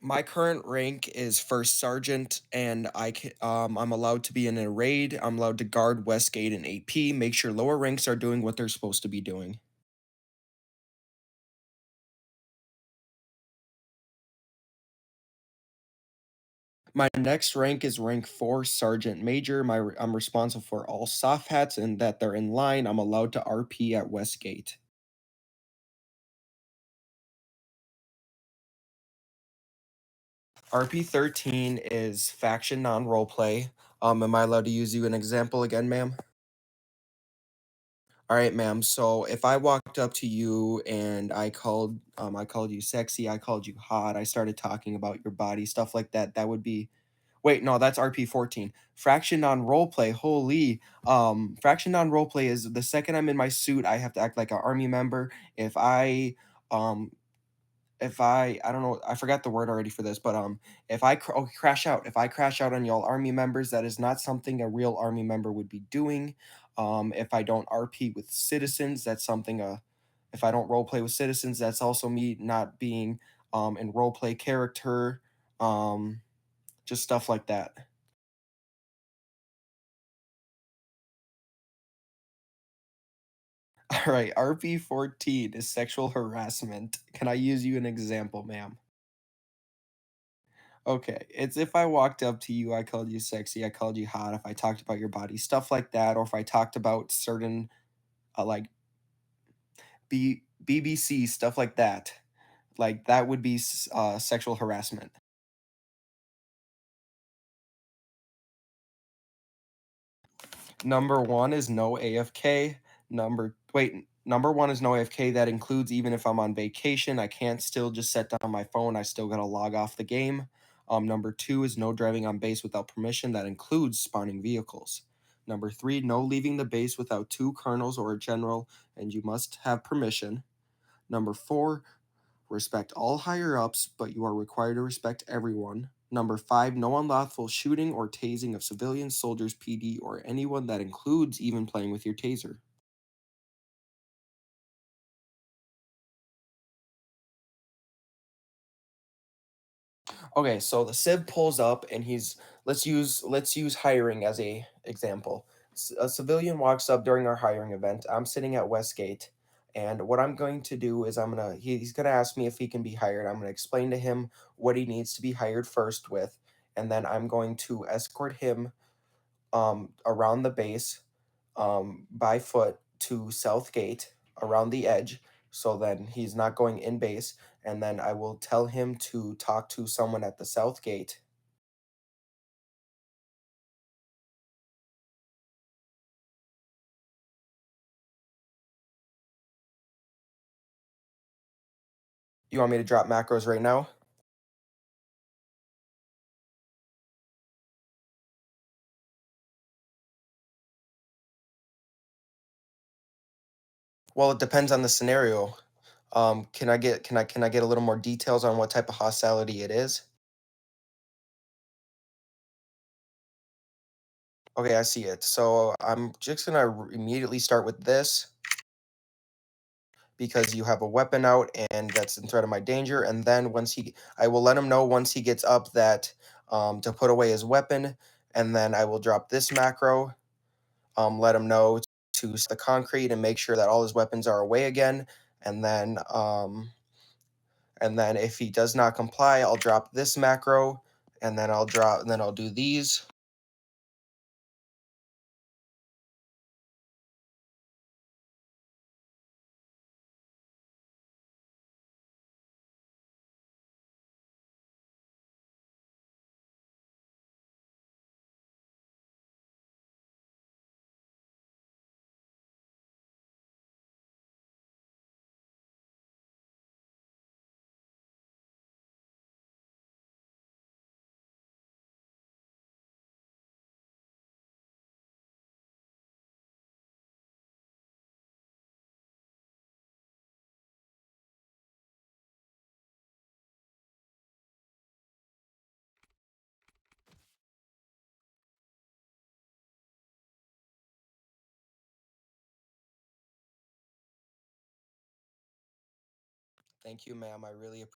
My current rank is first sergeant, and I'm allowed to be in a raid. I'm allowed to guard Westgate and AP, make sure lower ranks are doing what they're supposed to be doing. My next rank is rank 4 sergeant major. I'm responsible for all soft hats and that they're in line. I'm allowed to RP at Westgate. RP 13 is faction non roleplay. Am I allowed to use you an example again, ma'am? All right, ma'am. So if I walked up to you and I called you sexy, I called you hot, I started talking about your body, stuff like that, that would be wait, no, that's RP 14. Fraction non roleplay, holy. Fraction non roleplay is the second I'm in my suit, I have to act like an army member. If I um if I don't know, I forgot the word already for this, but, if I crash out. If I crash out on y'all army members, that is not something a real army member would be doing. If I don't RP with citizens, that's something, if I don't role play with citizens, that's also me not being, in role play character, um, just stuff like that. Alright, RP 14 is sexual harassment. Can I use you an example, ma'am? Okay, it's if I walked up to you, I called you sexy, I called you hot, if I talked about your body, stuff like that, or if I talked about certain, like BBC, stuff like that. Like that would be sexual harassment. Number one is no AFK. Number one is no AFK. That includes even if I'm on vacation, I can't still just set down my phone. I still gotta log off the game. Number two is no driving on base without permission. That includes spawning vehicles. Number three, no leaving the base without two colonels or a general, and you must have permission. Number four, respect all higher ups, but you are required to respect everyone. Number five, no unlawful shooting or tasing of civilians, soldiers, PD, or anyone that includes even playing with your taser. Okay, so the civ pulls up and let's use hiring as a example. A civilian walks up during our hiring event. I'm sitting at Westgate, and what I'm going to do is he's gonna ask me if he can be hired. I'm gonna explain to him what he needs to be hired first with, and then I'm going to escort him around the base by foot to South Gate around the edge. So then he's not going in base, and then I will tell him to talk to someone at the South Gate. You want me to drop macros right now? Well, it depends on the scenario. Can I get a little more details on what type of hostility it is? Okay, I see it. So I'm just gonna immediately start with this because you have a weapon out and that's in threat of my danger. And then I will let him know once he gets up that to put away his weapon. And then I will drop this macro, let him know to the concrete and make sure that all his weapons are away again. And then, um, and then if he does not comply, I'll drop this macro, and then I'll do these. Thank you, ma'am. I really appreciate